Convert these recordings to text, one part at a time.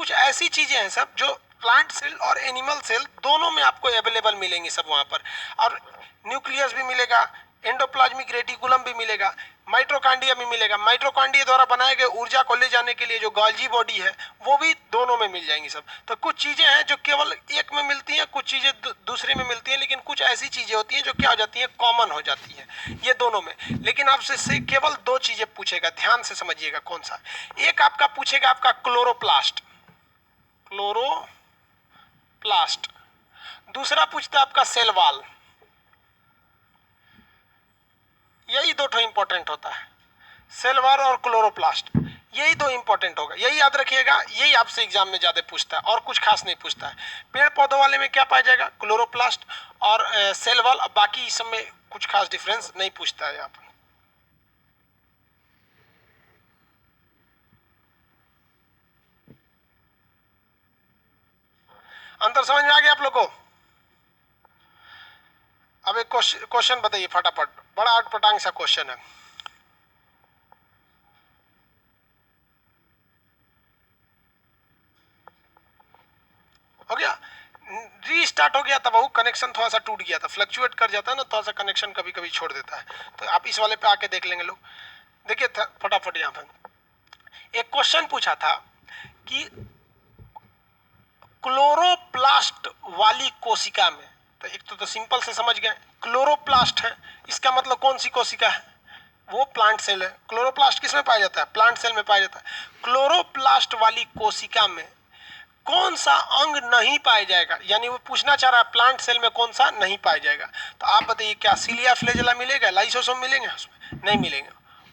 कुछ ऐसी चीजें हैं सब जो प्लांट सेल और एनिमल सेल दोनों में आपको अवेलेबल मिलेंगी सब वहां पर। और न्यूक्लियस भी मिलेगा, एंडोप्लाज्मिक रेटिकुलम भी मिलेगा, माइटोकॉन्ड्रिया भी मिलेगा। माइटोकॉन्ड्रिया द्वारा बनाए गए ऊर्जा को ले जाने के लिए जो गोल्जी बॉडी है वो भी दोनों में मिल जाएंगी सब। तो कुछ चीजें हैं जो केवल एक में मिलती हैं, कुछ चीजें दूसरे में मिलती हैं, लेकिन कुछ ऐसी चीजें होती हैं जो क्या हो जाती हैं, कॉमन हो जाती हैं ये दोनों में। लेकिन आपसे केवल दो चीजें पूछेगा, ध्यान से समझिएगा कौन सा। एक आपका पूछेगा आपका क्लोरोप्लास्ट, क्लोरोप्लास्ट। दूसरा पूछता है आपका सेल वॉल। यही दो इंपॉर्टेंट होता है, सेल वॉल और क्लोरोप्लास्ट, यही दो इंपॉर्टेंट होगा, यही याद रखिएगा। यही आपसे एग्जाम में ज्यादा पूछता है और कुछ खास नहीं पूछता है। पेड़ पौधों वाले में क्या पाया जाएगा, क्लोरोप्लास्ट और सेल वॉल। बाकी इस में कुछ खास डिफरेंस नहीं पूछता है यहाँ पर। अंतर समझ में आ गया आप लोग को? अब एक क्वेश्चन बताइए फटाफट, बड़ा अटपटांग सा क्वेश्चन है। हो गया, रीस्टार्ट हो गया था, वो कनेक्शन थोड़ा सा टूट गया था, फ्लक्चुएट कर जाता है ना, थोड़ा सा कनेक्शन कभी कभी छोड़ देता है। तो आप इस वाले पे आके देख लेंगे लोग। देखिए फटाफट यहाँ पर एक क्वेश्चन पूछा था कि क्लोरोप्लास्ट वाली कोशिका में, तो एक तो सिंपल से समझ गए क्लोरोप्लास्ट है, इसका मतलब कौन सी कोशिका है, वो प्लांट सेल है। क्लोरोप्लास्ट किस में पाया जाता है, प्लांट सेल में पाया जाता है। क्लोरोप्लास्ट वाली कोशिका में कौन सा अंग नहीं पाया जाएगा, यानी वो पूछना चाह रहा है प्लांट सेल में कौन सा नहीं पाया जाएगा। तो आप बताइए क्या सिलिया फ्लेजेला मिलेगा, लाइसोसोम मिलेंगे उसमें, नहीं मिलेंगे,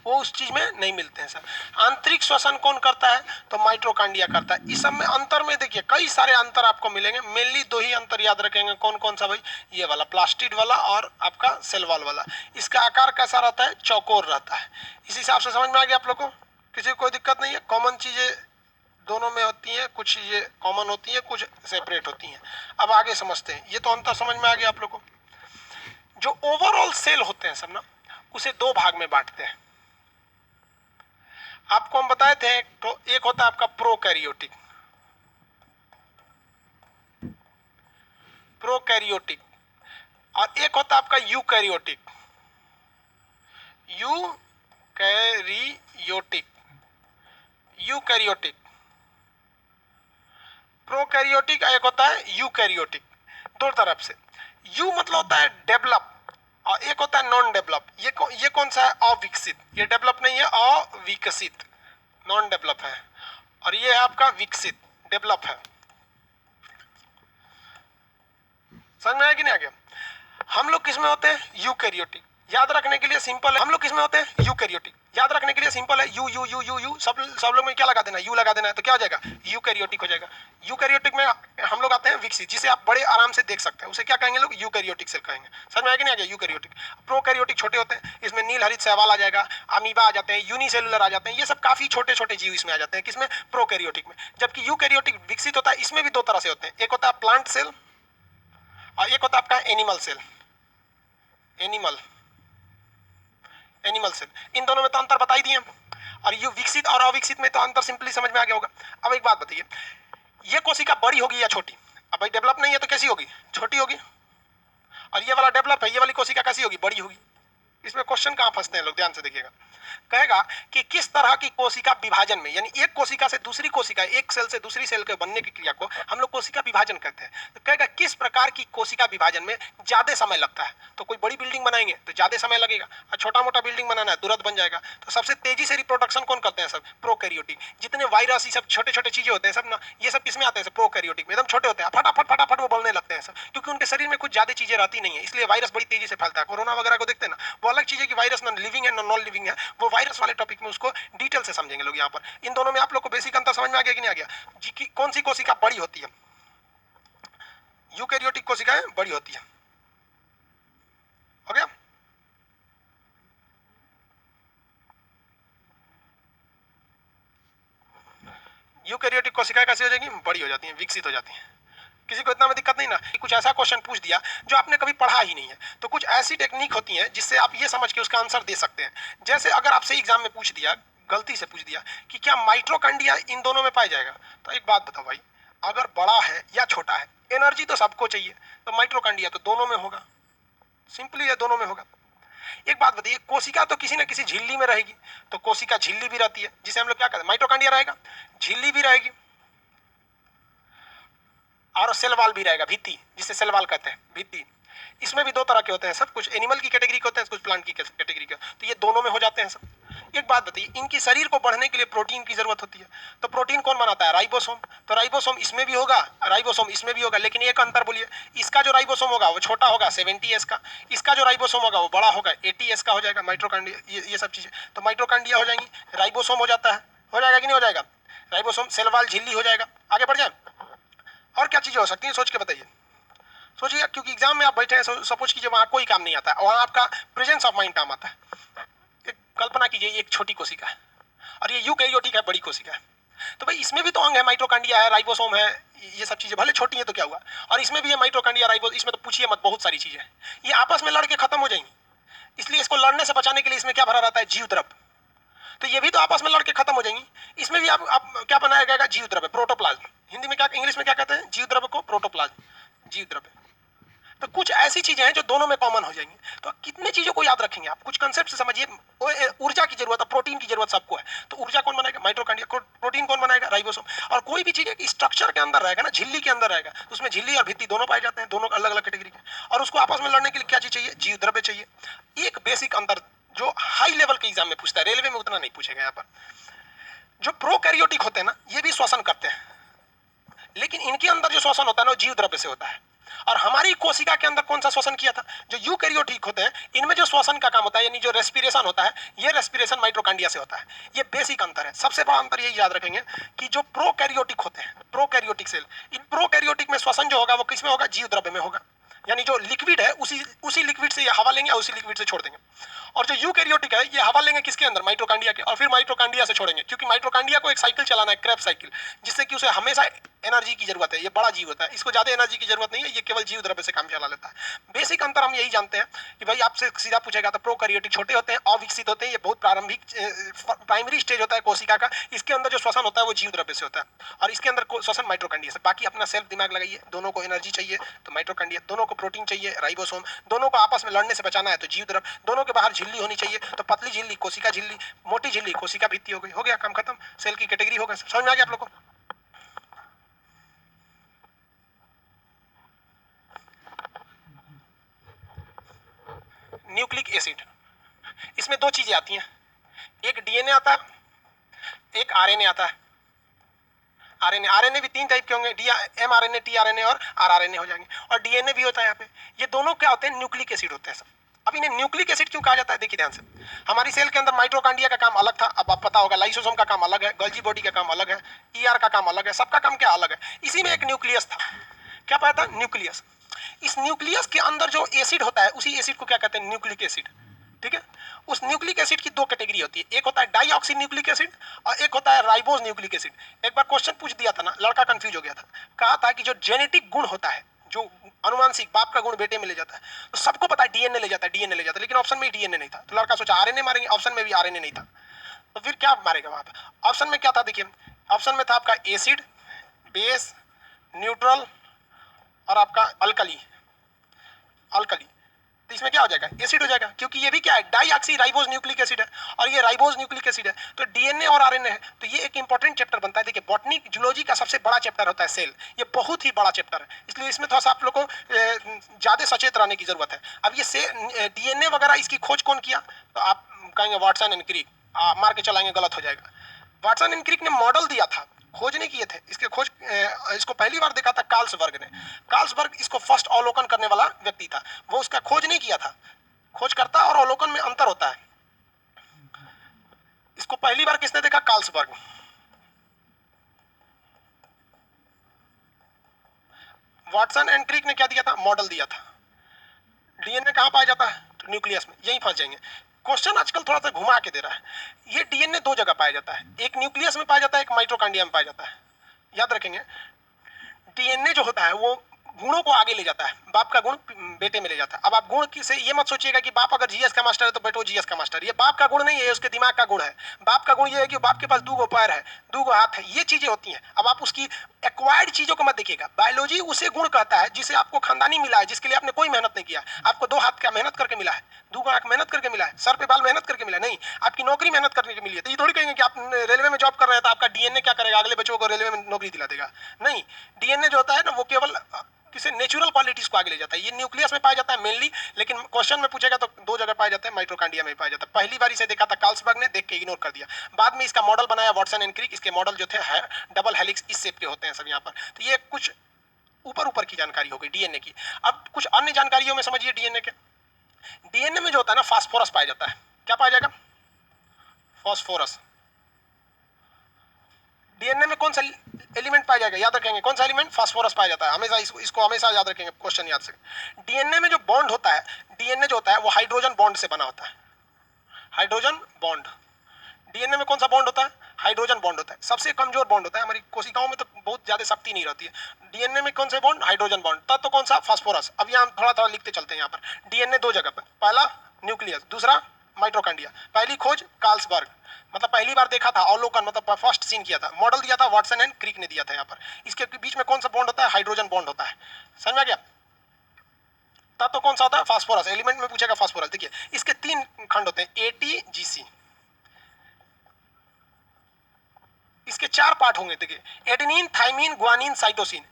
वो उस चीज में नहीं मिलते हैं सर। आंतरिक श्वसन कौन करता है, तो माइटोकॉन्ड्रिया करता है। इस सब में अंतर में देखिए कई सारे अंतर आपको मिलेंगे, मेनली दो ही अंतर याद रखेंगे। कौन कौन सा भाई, ये वाला प्लास्टिड वाला और आपका सेल वॉल वाला। इसका आकार कैसा रहता है, चौकोर रहता है। इस हिसाब से समझ में आ गया आप लोग को, किसी को कोई दिक्कत नहीं है। कॉमन चीजें दोनों में होती हैं, कुछ चीजें कॉमन होती हैं, कुछ सेपरेट होती हैं। अब आगे समझते हैं, ये तो अंतर समझ में आ गया आप लोग को। जो ओवरऑल सेल होते हैं सब ना, उसे दो भाग में बांटते हैं। आपको हम बताए थे, तो एक होता है आपका प्रोकैरियोटिक, प्रोकैरियोटिक, और एक होता है आपका यूकैरियोटिक, यूकैरियोटिक, यूकैरियोटिक। प्रोकैरियोटिक एक होता है यूकैरियोटिक। दो तरफ से, यू मतलब होता है डेवलप और एक होता है नॉन डेवलप। ये कौन सा है, अविकसित। ये डेवलप नहीं है, अविकसित, नॉन डेवलप है। और ये है आपका विकसित, डेवलप है। समझ में आया कि नहीं आ गया? हम लोग किस में होते हैं, यूकैरियोटिक। याद रखने के लिए सिंपल है, हम लोग किस में होते हैं, यूकैरियोटिक। याद रखने के लिए सिंपल है, you you you you you, सब लोग में क्या लगा देना, यू लगा देना है, तो क्या हो जाएगा, यूकैरियोटिक हो जाएगा। यूकैरियोटिक में हम लोग आते हैं विकसित, जिसे आप बड़े आराम से देख सकते हैं, उसे क्या कहेंगे लोग, यूकैरियोटिक सेल कहेंगे। समझ में आया कि नहीं आ गया, यूकैरियोटिक। प्रोकैरियोटिक छोटे होते हैं, इसमें नील हरित शैवाल आ जाएगा, अमीबा आ जाते हैं, यूनिसेलुलर आ जाते हैं, ये सब काफी छोटे छोटे जीव इसमें आ जाते हैं, किसमें, प्रोकैरियोटिक में। जबकि यूकैरियोटिक विकसित होता है, इसमें भी दो तरह से होते हैं, एक होता है प्लांट सेल और एक होता है आपका एनिमल सेल, एनिमल सेल। इन दोनों में तो अंतर बता ही दिए। और ये विकसित और अविकसित में तो अंतर सिंपली समझ में आ गया होगा। अब एक बात बताइए, ये कोशिका बड़ी होगी या छोटी? अब भाई डेवलप नहीं है तो कैसी होगी, छोटी होगी। और ये वाला डेवलप है, ये वाली कोशिका कैसी होगी, बड़ी होगी। इसमें क्वेश्चन कहां फंसते हैं लोग, ध्यान से देखिएगा। कहेगा कि किस तरह की कोशिका विभाजन में, यानी एक कोशिका से दूसरी कोशिका, एक सेल से दूसरी सेल के बनने की क्रिया को हम लोग कोशिका विभाजन कहते हैं। तो कहेगा किस प्रकार की कोशिका विभाजन में ज्यादा समय लगता है। तो कोई बड़ी बिल्डिंग बनाएंगे तो ज्यादा समय लगेगा, और छोटा मोटा बिल्डिंग बनाना है तुरंत बन जाएगा। तो सबसे तेजी से रिप्रोडक्शन कौन करते हैं, सब प्रोकैरियोटिक। जितने वायरस ये सब छोटे छोटे चीजें होते हैं सब ना, ये सब किसमें आते हैं, प्रोकैरियोटिक में। एकदम छोटे होते हैं, फटाफट फटाफट वो बोलने लगते हैं सब, क्योंकि उनके शरीर में कुछ ज्यादा चीजें रहती नहीं है, इसलिए वायरस बड़ी तेजी से फैलता है। कोरोना वगैरह को देखते हैं ना, वो अलग चीज है कि वायरस ना लिविंग है ना नॉन लिविंग है, वो वायरस वाले टॉपिक में उसको डिटेल से समझेंगे लोग यहाँ पर। इन दोनों में आप लोग को बेसिक अंतर समझ में आ गया कि नहीं आ गया, कौन सी कोशिका बड़ी होती है, यूकैरियोटिक कोशिकाएं बड़ी होती है। हो गया? यूकैरियोटिक कोशिकाएं कैसी हो जाएंगी, बड़ी हो जाती हैं, विकसित हो जाती हैं। किसी को इतना में दिक्कत नहीं ना कि कुछ ऐसा क्वेश्चन पूछ दिया जो आपने कभी पढ़ा ही नहीं है, तो कुछ ऐसी टेक्निक होती है जिससे आप ये समझ के उसका आंसर दे सकते हैं। जैसे अगर आपसे एग्जाम में पूछ दिया गलती से पूछ दिया कि क्या माइटोकॉन्ड्रिया इन दोनों में पाया जाएगा, तो एक बात बताओ भाई, अगर बड़ा है या छोटा है, एनर्जी तो सबको चाहिए, तो माइटोकॉन्ड्रिया तो दोनों में होगा, सिंपली है, दोनों में होगा। एक बात बताइए, कोशिका तो किसी न किसी झिल्ली में रहेगी, तो कोशिका झिल्ली भी रहती है, जिसे हम लोग क्या कहते हैं, माइटोकॉन्ड्रिया रहेगा, झिल्ली भी रहेगी और सेल वाल भी रहेगा, भित्ति, जिसे सेल वाल कहते हैं, भित्ति। इसमें भी दो तरह के होते हैं सब, कुछ एनिमल की कैटेगरी के होते हैं, कुछ प्लांट की कैटेगरी के, तो ये दोनों में हो जाते हैं सब। एक बात बताइए, इनकी शरीर को बढ़ने के लिए प्रोटीन की जरूरत होती है, तो प्रोटीन कौन बनाता है, राइबोसोम, तो राइबोसोम इसमें भी होगा, राइबोसोम इसमें भी होगा, लेकिन एक अंतर बोलिए, इसका जो राइबोसोम होगा वो छोटा होगा 70S का, इसका जो राइबोसोम होगा वो बड़ा होगा 80S का हो जाएगा। माइटोकॉन्ड्रिया ये सब चीजें, तो माइटोकॉन्ड्रिया हो जाएंगी, राइबोसोम हो जाता है, हो जाएगा कि नहीं हो जाएगा, राइबोसोम सेल वाल झिल्ली हो जाएगा। आगे बढ़ जाए, और क्या चीजें हो सकती है, सोच के बताइए, सोचिए, क्योंकि एग्जाम में आप बैठे हैं, सपोज कीजिए वहां कोई काम नहीं आता है, वहां आपका प्रेजेंस ऑफ माइंड काम आता है। एक कल्पना कीजिए, एक छोटी कोशिका है और ये यूकैरियोटिक है, बड़ी कोशिका है, तो भाई इसमें भी तो अंग है, माइटोकॉन्ड्रिया है, राइबोसोम है, ये सब चीजें भले छोटी है तो क्या हुआ, और इसमें भी है माइटोकॉन्ड्रिया, राइबोसोम, इसमें तो पूछिए मत, बहुत सारी चीजें, ये आपस में लड़के खत्म हो जाएंगी, इसलिए इसको लड़ने से बचाने के लिए इसमें क्या भरा रहता है, जीव द्रव्य, तो ये भी तो आपस में लड़के खत्म हो जाएंगी, इसमें भी आप क्या बनाया जाएगा, जीव द्रव्य, प्रोटोप्लाज्म, हिंदी में क्या, इंग्लिश में क्या कहते हैं, जीव द्रव्य को प्रोटोप्लाज्म, जीव द्रव्य। तो कुछ ऐसी चीजें हैं जो दोनों में कॉमन हो जाएंगी, तो कितनी चीजों को याद रखेंगे आप, कुछ कंसेप्ट से समझिए। ऊर्जा की जरूरत है, प्रोटीन की जरूरत सबको है, तो ऊर्जा कौन बनाएगा, माइटोकॉन्ड्रिया, प्रोटीन कौन बनाएगा, राइबोसोम, और कोई भी चीज स्ट्रक्चर के अंदर रहेगा ना, झिल्ली के अंदर रहेगा, तो उसमें झिल्ली और भित्ति दोनों पाए जाते हैं, दोनों अलग अलग कैटेगरी के, और उसको आपस में लड़ने के लिए क्या चीज चाहिए, जीव द्रव्य चाहिए। एक बेसिक अंतर जो हाई लेवल के एग्जाम में पूछता है, रेलवे में उतना नहीं पूछेगा यहाँ पर, जो प्रोकैरियोटिक होते हैं ना, ये भी श्वसन करते हैं, लेकिन इनके अंदर जो श्वसन होता है ना, वो जीव द्रव्य से होता है, और हमारी कोशिका के अंदर कौन सा श्वसन किया था, जो यूकैरियोटिक होते हैं, इनमें जो श्वसन का काम होता है, यानी जो रेस्पिरेशन होता है, ये रेस्पिरेशन माइटोकॉन्ड्रिया से होता है। ये बेसिक अंतर है, सबसे बड़ा अंतर यही याद रखेंगे कि जो प्रोकैरियोटिक होते हैं, प्रोकैरियोटिक सेल, इन प्रोकैरियोटिक में श्वसन जो होगा वो किसमें होगा, जीव द्रव्य में होगा, यानी जो लिक्विड है उसी लिक्विड से ये हवा लेंगे और उसी लिक्विड से छोड़ देंगे, और जो यूकैरियोटिक है ये हवा लेंगे किसके अंदर, माइटोकॉन्ड्रिया के, और फिर माइटोकॉन्ड्रिया से छोड़ेंगे, क्योंकि माइटोकॉन्ड्रिया को एक साइकिल चलाना है, क्रेब साइकिल, जिससे कि उसे हमेशा एनर्जी की जरूरत है, ये बड़ा जीव होता है, इसको ज्यादा एनर्जी की जरूरत नहीं है, ये केवल जीव द्रव्य से काम चला लेता है। बेसिक अंतर हम यही जानते हैं कि भाई आपसे सीधा पूछेगा तो प्रोकैरियोटिक छोटे होते हैं, अविकसित होते हैं, ये बहुत प्रारंभिक प्राइमरी स्टेज होता है कोशिका का, इसके अंदर जो श्वसन होता है वो जीव द्रव्य से होता है, और इसके अंदर श्वसन माइटोकॉन्ड्रिया से। बाकी अपना सेल्फ दिमाग लगाइए, दोनों को एनर्जी चाहिए तो माइटोकॉन्ड्रिया, दोनों को प्रोटीन चाहिए राइबोसोम, दोनों को आपस में लड़ने से बचाना है तो जीव द्रव्य, दोनों के बाहर झिल्ली होनी चाहिए तो पतली झिल्ली कोशिका झिल्ली, मोटी झिल्ली कोशिका भित्ति हो गई, हो गया काम खत्म, सेल की कैटेगरी हो गया। समझ में आ गया आप लोग को? न्यूक्लिक एसिड, इसमें दो चीजें आती हैं, एक डीएनए आता है, एक आरएनए आता है। आरएनए, आरएनए भी तीन टाइप के होंगे, एमआरएनए, टीआरएनए और आरआरएनए हो जाएंगे, और डीएनए भी होता है यहाँ पे। ये दोनों क्या होते हैं, न्यूक्लिक एसिड होते हैं सब। अब इन्हें न्यूक्लिक एसिड क्यों कहा जाता है, देखिए ध्यान से, हमारी सेल के अंदर माइटोकॉन्ड्रिया का काम अलग था, अब आप पता होगा लाइसोसोम का काम अलग है, गोल्गी बॉडी का काम अलग है, ईआर का काम अलग है, सबका काम क्या अलग है। इसी में एक न्यूक्लियस था, क्या पाया था, न्यूक्लियस। इस न्यूक्लियस के अंदर जो एसिड होता है उसी एसिड को क्या कहते हैं, न्यूक्लिक एसिड, ठीक है। उस न्यूक्लिक एसिड की दो कैटेगरी होती है, एक होता है डाइऑक्सी न्यूक्लिक एसिड और एक होता है राइबोज न्यूक्लिक एसिड। एक बार क्वेश्चन पूछ दिया था ना, लड़का कंफ्यूज हो गया था, कहा था कि जो जेनेटिक गुण होता है, जो अनुवांशिक बाप का गुण बेटे में ले जाता है, तो सबको पता है डीएनए ले जाता है, डीएनए ले जाता है, लेकिन ऑप्शन में डीएनए नहीं था, तो लड़का सोचा आरएनए मारेंगे, ऑप्शन में भी आरएनए नहीं था, तो फिर क्या मारेगा वहां पर। ऑप्शन में क्या था, देखिए ऑप्शन में था आपका एसिड, बेस, न्यूट्रल और आपका अल्कली, अल्कली, तो इसमें क्या हो जाएगा, एसिड हो जाएगा, क्योंकि ये भी क्या है, डाइऑक्सी राइबोज न्यूक्लिक एसिड है और ये राइबोज न्यूक्लिक एसिड है, तो डीएनए और आरएनए है, तो ये एक इंपॉर्टेंट चैप्टर बनता है। देखिए बॉटनी जूलॉजी का सबसे बड़ा चैप्टर होता है सेल, ये बहुत ही बड़ा चैप्टर है, इसलिए इसमें थोड़ा सा आप लोग को ज्यादा सचेत रहने की जरूरत है। अब ये डीएनए वगैरह इसकी खोज कौन किया, तो आप कहेंगे वाटसन एंड क्रिक, मार के चलाएंगे गलत हो जाएगा। वाटसन एंड क्रिक ने मॉडल दिया था, खोज नहीं किए थे, इसके खोज इसको पहली बार देखा था कार्ल्सबर्ग ने। कार्ल्सबर्ग इसको फर्स्ट अवलोकन करने वाला व्यक्ति था, वो उसका खोज नहीं किया था, खोजकर्ता और अवलोकन में अंतर होता है। इसको पहली बार किसने देखा, कार्ल्सबर्ग। वाटसन एंड क्रिक ने क्या दिया था, मॉडल दिया था। डीएनए कहां पाया जाता है, तो न्यूक्लियस में, यहीं फंस जाएंगे। क्वेश्चन आजकल थोड़ा सा घुमा के दे रहा है, ये डीएनए दो जगह पाया जाता है, एक न्यूक्लियस में पाया जाता है, एक माइटोकॉन्ड्रिया में पाया जाता है, याद रखेंगे। डीएनए जो होता है वो गुणों को आगे ले जाता है, बाप का गुण बेटे में ले जाता है। अब आप गुण से ये मत सोचिएगा कि बाप अगर जीएस का मास्टर है तो बेटो जीएस का मास्टर, ये बाप का गुण नहीं है, उसके दिमाग का गुण है। बाप का गुण ये है कि बाप के पास 2 पैर है, 2 हाथ है, ये चीजें होती हैं। अब आप उसकी एक्वायर्ड चीजों को मत देखिएगा। बायोलॉजी उसे गुण कहता है जिसे आपको खानदानी मिला है, जिसके लिए आपने कोई मेहनत नहीं किया। आपको 2 हाथ का मेहनत करके मिला है, 2 आंख मेहनत करके मिला है, सर पे बाल मेहनत करके मिला नहीं, आपकी नौकरी मेहनत करने की मिली है। तो ये थोड़ी कहेंगे कि आप रेलवे में जॉब कर रहे हैं तो आपका डीएनए क्या करेगा, अगले बच्चों को रेलवे में नौकरी दिला देगा। नहीं, डीएनए जो होता है ना वो केवल किसी नेचुरल क्वालिटीज को आगे ले जाता है। ये न्यूक्लियस में पाया जाता है मेनली, लेकिन क्वेश्चन में पूछेगा तो 2 जगह पाया जाता है, माइटोकॉन्ड्रिया में पाया जाता है। पहली बार इसे देखा था कार्लसबर्ग ने, देख के इग्नोर कर दिया। बाद में इसका मॉडल बनाया वाटसन एंड क्रिक। इसके मॉडल जो थे डबल हेलिक्स इस शेप के होते हैं सब यहाँ पर। तो ये कुछ ऊपर ऊपर की जानकारी हो गई डीएनए की। अब कुछ अन्य जानकारियों में समझिए डीएनए के। डीएनए में जो होता है ना फास्फोरस पाया जाता है। क्या पाया जाएगा? फास्फोरस। डीएनए में कौन सा एलिमेंट पाया जाएगा? याद रखेंगे कौन सा एलिमेंट? फास्फोरस पाया जाता है। हमेशा इसको हमेशा याद रखेंगे, क्वेश्चन याद से। डीएनए में जो बॉन्ड होता है, डीएनए जो होता है वो हाइड्रोजन बॉन्ड से बना होता है। Hydrogen bond. डीएनए में कौन सा बॉन्ड होता है? हाइड्रोजन बॉन्ड होता है। सबसे कमजोर बॉन्ड होता है। हमारी कोशिकाओं में तो बहुत ज्यादा शक्ति नहीं रहती है। डीएनए में कौन से बॉन्ड? Hydrogen bond. तब तो कौन सा? फास्फोरस। अब यहाँ हम थोड़ा थोड़ा लिखते चलते हैं। यहाँ पर डीएनए 2 जगह पर, पहला न्यूक्लियस, दूसरा माइटोकॉन्ड्रिया। पहली खोज कार्लसबर्ग, मतलब पहली बार देखा था, अवलोकन मतलब फर्स्ट सीन किया था। मॉडल दिया था वाटसन एंड क्रिक ने दिया था। यहाँ पर इसके बीच में कौन सा बॉन्ड होता है? हाइड्रोजन बॉन्ड होता है। समझ में आ गया? तब तो कौन सा होता है? फास्फोरस। एलिमेंट में पूछेगा फास्फोरस। देखिए इसके 3 खंड होते हैं, एटीजीसी। इसके 4 पार्ट होंगे। देखिए adenine, thymine, guanine, cytosine.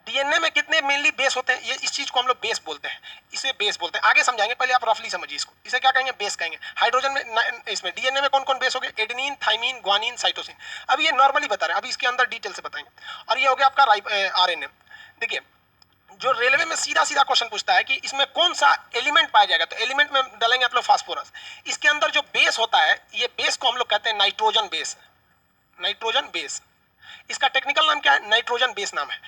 DNA में कितने मेनली बेस होते हैं? ये इस चीज को हम लोग बेस बोलते हैं। इसे बेस बोलते हैं, आगे समझाएंगे, पहले आप रफली समझिए इसको। इसे क्या कहेंगे? बेस कहेंगे। हाइड्रोजन में, इसमें डीएनए में कौन कौन बेस हो गए? Adenine, thymine, guanine, cytosine. अब ये नॉर्मली बता रहे हैं, अभी इसके अंदर डिटेल से बताएंगे। और ये हो गया आपका आरएनए। देखिए जो रेलवे में सीधा सीधा क्वेश्चन पूछता है कि इसमें कौन सा एलिमेंट पाया जाएगा, तो एलिमेंट में डालेंगे आप लोग फास्फोरस। इसके अंदर जो बेस होता है, ये बेस को हम लोग कहते हैं नाइट्रोजन बेस। नाइट्रोजन बेस, इसका टेक्निकल नाम क्या है? नाइट्रोजन बेस नाम है।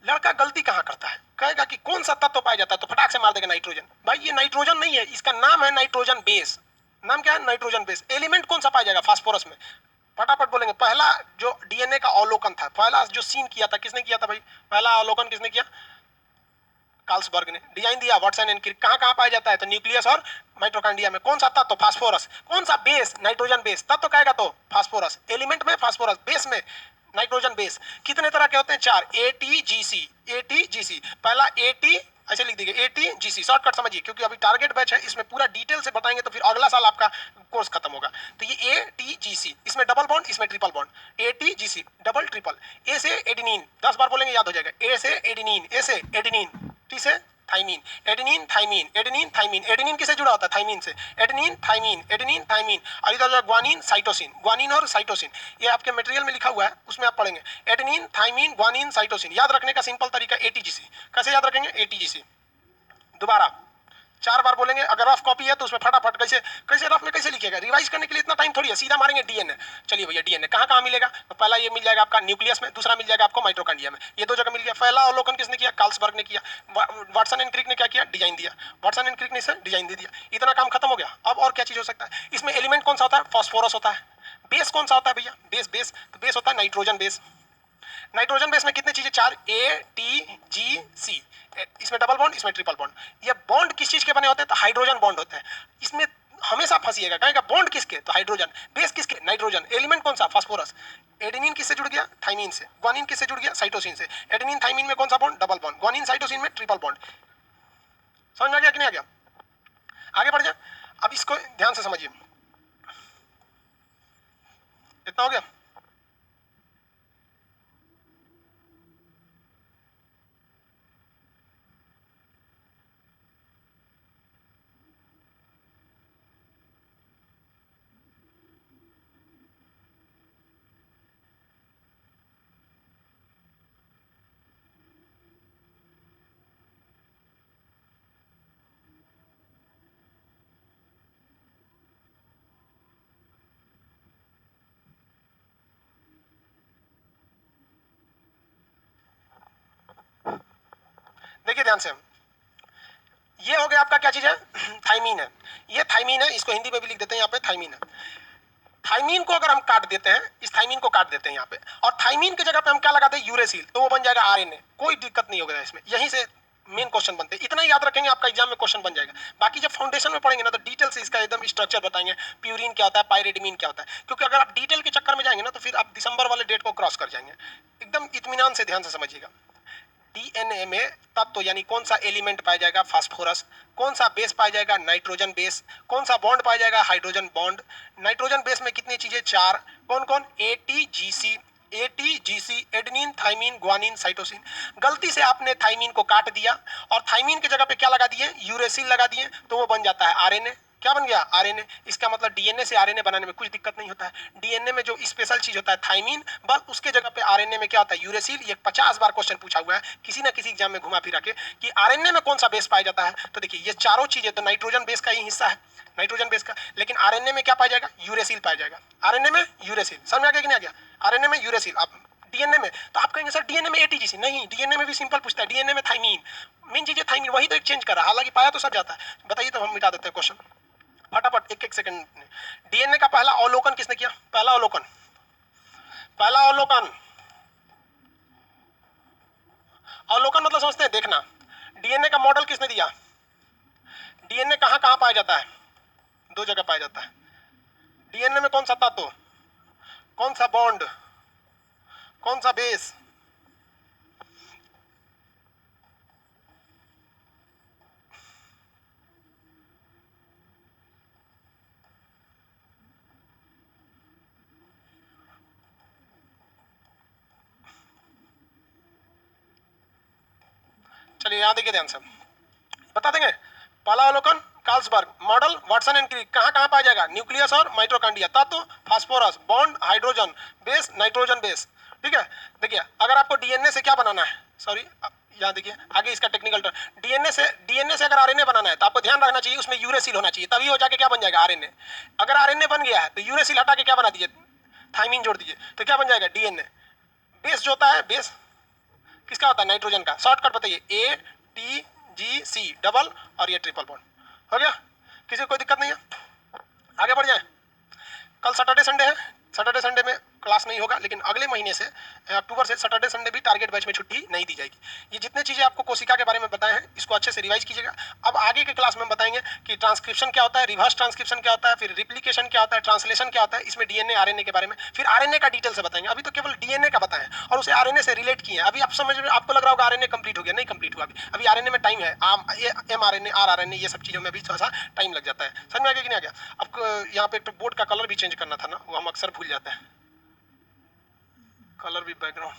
लड़का गलती कहां करता है, कहेगा कि कौन सा तत्व पाया जाता है, तो फटाक से मार देगा नाइट्रोजन। भाई ये नाइट्रोजन नहीं है, इसका नाम है नाइट्रोजन बेस। नाम क्या है? Nitrogen base. एलिमेंट कौन सा पाया जाएगा? फास्फोरस में। फटाफट बोलेंगे। पहला जो डीएनए का अवलोकन था, पहला जो सीन किया था, किसने किया था भाई? पहला अवलोकन किसने किया? कार्लसबर्ग ने। डिजाइन दिया वाटसन एंड क्रिक। कहां कहां पाया जाता है? तो न्यूक्लियस और माइटोकॉन्ड्रिया में। कौन सा तत्व? फास्फोरस। कौन सा? Base, nitrogen base. तत्व कहेगा तो फास्फोरस। एलिमेंट में फास्फोरस, बेस में नाइट्रोजन बेस। कितने तरह के होते हैं? 4। एटीजीसी। एटीजीसी पहला एटी, ऐसे लिख दीजिए एटीजीसी, शॉर्टकट समझिए, क्योंकि अभी टारगेट बैच है, इसमें पूरा डिटेल से बताएंगे तो फिर अगला साल आपका कोर्स खत्म होगा। तो ये एटीजीसी, इसमें डबल बॉन्ड, इसमें triple bond. ATGC double triple. A से एडेनिन, 10 बार बोलेंगे याद हो जाएगा। ए से एडेनिन, ए से एडेनिन, टी से thymine. Adenine, thymine, adenine, thymine. Adenine किससे जुड़ा होता है? थाइमिन से। Adenine, thymine, adenine, thymine. और इधर ग्वानिन, साइटोसिन। ग्वानिन और साइटोसिन ये आपके मटेरियल में लिखा हुआ है, उसमें आप पढ़ेंगे। Adenine, thymine, guanine, cytosine. याद रखने का सिंपल तरीका एटीजीसी। कैसे याद रखेंगे? एटीजीसी। दोबारा 4 बार बोलेंगे। अगर रफ कॉपी है तो उसमें फटाफट कैसे कैसे रफ में कैसे लिखिएगा? रिवाइज करने के लिए इतना टाइम थोड़ी है, सीधा मारेंगे डीएनए। चलिए भैया डीएनए कहां कहां मिलेगा? तो पहला ये मिल जाएगा आपका न्यूक्लियस में, दूसरा मिल जाएगा आपको माइटोकॉन्ड्रिया में। ये 2 जगह मिल गया। पहला अवलोकन किसने किया? कार्लसबर्ग ने किया। वाटसन एंड क्रिक ने क्या किया? डिजाइन दिया। वाटसन एंड क्रिक ने इसे डिजाइन दे दिया। इतना काम खत्म हो गया। अब और क्या चीज हो सकता है? इसमें एलिमेंट कौन सा होता है? फास्फोरस होता है। बेस कौन सा होता है भैया? बेस, बेस तो बेस होता है नाइट्रोजन बेस। नाइट्रोजन बेस में कितने चीजें? 4। ए टी जी सी। इसमें डबल बॉन्ड, इसमें ट्रिपल बॉन्ड। ये बॉन्ड किस चीज के बने होते हैं? तो हाइड्रोजन बॉन्ड होते हैं। इसमें हमेशा फंसिएगा, कहेगा बॉन्ड किसके? तो हाइड्रोजन। बेस किसके? नाइट्रोजन। एलिमेंट कौन सा? फास्फोरस। एडेनिन किससे जुड़ गया? थाइमिन से। ग्वानिन किससे जुड़ गया? साइटोसिन से। एडेनिन थाइमिन में कौन सा bond? Double bond. Guanine cytosine में ट्रिपल बॉन्ड। समझ में आ गया कि नहीं आ गया? आगे बढ़ जाए। अब इसको ध्यान से समझिए। इतना हो गया? देखिए ध्यान से, ये हो गया आपका क्या चीज है? थाइमीन है। ये थाइमीन है, इसको हिंदी में भी लिख देते हैं यहाँ पे, थाइमीन है। थाइमीन को अगर हम काट देते हैं, इस थाइमीन को काट देते हैं यहाँ पे, और थाइमीन की जगह पे हम क्या लगाते हैं, यूरेसिल, तो वो बन जाएगा आरएनए। कोई दिक्कत नहीं होगा इसमें, यहीं से मेन क्वेश्चन बनते हैं। इतना ही याद रखेंगे, आपका एग्जाम में क्वेश्चन बन जाएगा। बाकी जब फाउंडेशन में पढ़ेंगे ना तो डिटेल से इसका एकदम स्ट्रक्चर बताएंगे, प्यूरिन क्या होता है, पाइरिडीन क्या होता है, क्योंकि अगर आप डिटेल के चक्कर में जाएंगे ना तो फिर आप दिसंबर वाले डेट को क्रॉस कर जाएंगे। एकदम इत्मीनान से ध्यान से समझिएगा। डीएनए में तत्व यानी कौन सा एलिमेंट पाया जाएगा, फास्फोरस, कौन सा बेस पाया जाएगा, नाइट्रोजन बेस, कौन सा बॉन्ड पाया जाएगा, हाइड्रोजन बॉन्ड, नाइट्रोजन बेस में कितनी चीजें, 4, कौन कौन, ATGC, ATGC, adenine, thymine, guanine, cytosine. गलती से आपने थाइमीन को काट दिया और थाइमीन की जगह पे क्या लगा दिए, यूरेसिल लगा दिए, तो वो बन जाता है आरएनए। क्या बन गया, आरएनए। इसका मतलब डीएनए से आरएनए बनाने में कुछ दिक्कत नहीं होता है। डीएनए में जो स्पेशल चीज होता है थाइमीन, बस उसके जगह पे आरएनए में क्या होता है, यूरेसिल। ये 50 बार क्वेश्चन पूछा हुआ है किसी ना किसी एग्जाम में घुमा फिरा के कि आरएनए में कौन सा बेस पाया जाता है। तो देखिए ये चारों चीजें तो नाइट्रोजन बेस का ही हिस्सा है, नाइट्रोजन बेस का, लेकिन आरएनए में क्या पाया जाएगा, यूरेसिल पाया जाएगा। आरएनए में यूरेसिल, समझ में आ गया कि नहीं आ गया, आरएनए में यूरेसिल। आप डीएनए में, तो आप कहेंगे सर डीएनए में एटीजीसी, नहीं, डीएनए में भी सिंपल पूछता है, डीएनए में थाइमीन, मेन चीज है थाइमीन, वही तो एक चेंज कर रहा है, हालांकि पाया तो सब जाता है। बताइए, तो हम मिटा देते हैं क्वेश्चन फटाफट, एक एक सेकंड। डीएनए का पहला अवलोकन किसने किया, पहला अवलोकन, पहला अवलोकन, अवलोकन मतलब समझते हैं, देखना। डीएनए का मॉडल किसने दिया, डीएनए कहां कहां पाया जाता है, 2 जगह पाया जाता है। डीएनए में कौन सा तत्व, कौन सा बॉन्ड, कौन सा बेस, चलिए यहां देखिए ध्यान से बता देंगे। पहला अवलोकन Carlsberg, model Watson and Crick, कहां कहां पाया जाएगा, न्यूक्लियस और माइटोकॉन्ड्रिया, तत्व phosphorus, bond hydrogen, base nitrogen base. ठीक है, देखिए अगर आपको डीएनए से क्या बनाना है, सॉरी यहाँ देखिए आगे इसका टेक्निकल टर्म, डीएनए से अगर आरएनए बनाना है तो आपको ध्यान रखना चाहिए उसमें यूरेसिल होना चाहिए, तभी हो जाके क्या बन जाएगा, आरएनए। अगर आरएनए बन गया है तो यूरेसिल हटा के क्या बना दीजिए, थाइमीन जोड़ दीजिए, तो क्या बन जाएगा, डीएनए। बेस जो होता है, बेस किसका होता है, नाइट्रोजन का। शॉर्टकट बताइए, A T G C double और ये ट्रिपल बॉन्ड, हो गया, किसी को कोई दिक्कत नहीं है। आगे बढ़ जाए। कल सैटरडे संडे है, सैटरडे संडे में क्लास नहीं होगा, लेकिन अगले महीने से अक्टूबर से सैटरडे संडे भी टारगेट बैच में छुट्टी नहीं दी जाएगी। ये जितने चीजें आपको कोशिका के बारे में बताए हैं इसको अच्छे से रिवाइज कीजिएगा। अब आगे के क्लास में बताएंगे कि ट्रांसक्रिप्शन क्या होता है, रिवर्स ट्रांसक्रिप्शन क्या होता है, फिर रिप्लिकेशन क्या होता है, ट्रांसलेशन क्या होता है, इसमें डीएनए आरएनए के बारे में, फिर आरएनए का डिटेल से बताएंगे। अभी तो केवल डीएनए का बताएं और उसे आरएनए से रिलेट किए हैं। अभी आप समझ में, आपको लग रहा होगा आरएनए कंप्लीट हो गया, नहीं कंप्लीट हुआ। अभी आरएनए में टाइम है, एमआरएनए, आरआरएनए, ये सब चीजों में भी थोड़ा सा टाइम लग जाता है। समझ में आ गया कि नहीं आ गया। आपको यहाँ पे एक बोर्ड का कलर भी चेंज करना था ना, वो हम अक्सर भूल जाते हैं, कलर भी बैकग्राउंड,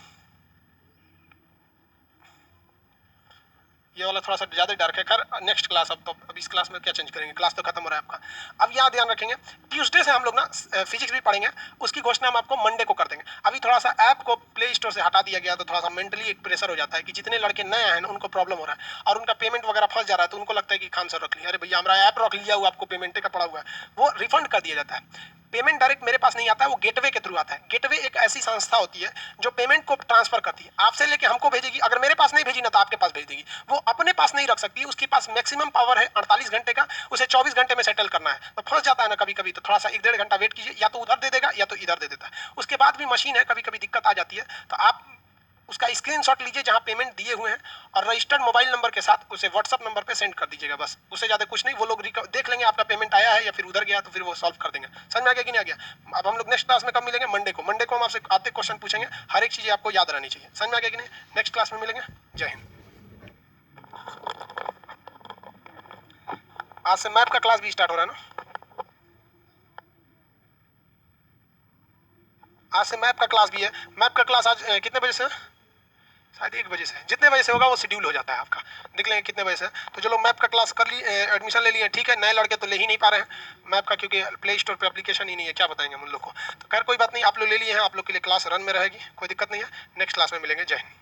ये वाला थोड़ा सा ज्यादा डार्क है। खैर नेक्स्ट क्लास, अब इस क्लास में क्या चेंज करेंगे, क्लास तो खत्म हो रहा है आपका। अब यहाँ ध्यान रखेंगे, ट्यूसडे से हम लोग ना फिजिक्स भी पढ़ेंगे, उसकी घोषणा हम आपको मंडे को कर देंगे। अभी थोड़ा सा ऐप को प्ले स्टोर से हटा दिया गया तो थोड़ा सा मेंटली एक प्रेशर हो जाता है कि जितने लड़के नए आए हैं उनको प्रॉब्लम हो रहा है और उनका पेमेंट वगैरह फंस जा रहा है, तो उनको लगता है कि खान सर रख लिया, अरे भैया हमारा ऐप रख लिया हुआ, आपको पेमेंट का पड़ा हुआ है, वो रिफंड कर दिया जाता है। पेमेंट डायरेक्ट मेरे पास नहीं आता है, वो गेटवे के थ्रू आता है। गेटवे एक ऐसी संस्था होती है जो पेमेंट को ट्रांसफर करती है, आपसे लेके हमको भेजेगी। अगर मेरे पास नहीं भेजी ना तो आपके पास भेज देगी। वो अपने पास नहीं रख सकती, उसके पास मैक्सिमम पावर है 48 घंटे का, उसे 24 घंटे में सेटल करना है। तो फंस जाता है ना कभी कभी, तो थोड़ा सा 1-1.5 घंटा वेट कीजिए, या तो उधर दे देगा या तो इधर दे देता है। उसके बाद भी मशीन है, कभी कभी दिक्कत आ जाती है, तो आप उसका स्क्रीनशॉट लीजिए जहां पेमेंट दिए हुए हैं और रजिस्टर्ड मोबाइल नंबर के साथ उसे व्हाट्सएप नंबर पे सेंड कर दीजिएगा, बस उससे ज्यादा कुछ नहीं। वो लोग देख लेंगे आपका पेमेंट आया है या फिर उधर गया, तो फिर वो सॉल्व कर देंगे। समझ में आ गया कि नहीं आ गया। अब हम लोग नेक्स्ट क्लास में कब मिलेंगे, मंडे को। मंडे को हम आपसे आते क्वेश्चन पूछेंगे, हर एक चीज आपको याद रहनी चाहिए। समझ में आ गया कि नहीं। नेक्स्ट क्लास में मिलेंगे, जय हिंद। आज से मैप का क्लास भी स्टार्ट हो रहा है ना, आज से मैप का क्लास भी है। मैप का क्लास आज कितने बजे से है, शायद 1 बजे से। जितने बजे से होगा वो शेड्यूल हो जाता है आपका, देख लेंगे कितने बजे से। तो जो लोग मैप का क्लास कर लिए, एडमिशन ले लिए, ठीक है। नए लड़के तो ले ही नहीं पा रहे हैं मैप का, क्योंकि प्ले स्टोर पे एप्लीकेशन ही नहीं है, क्या बताएंगे हम उन लोग को। तो खैर कोई बात नहीं, आप लोग ले लिए हैं, आप लोग के लिए क्लास रन में रहेगी, कोई दिक्कत नहीं है। नेक्स्ट क्लास में मिलेंगे, जय हिंद।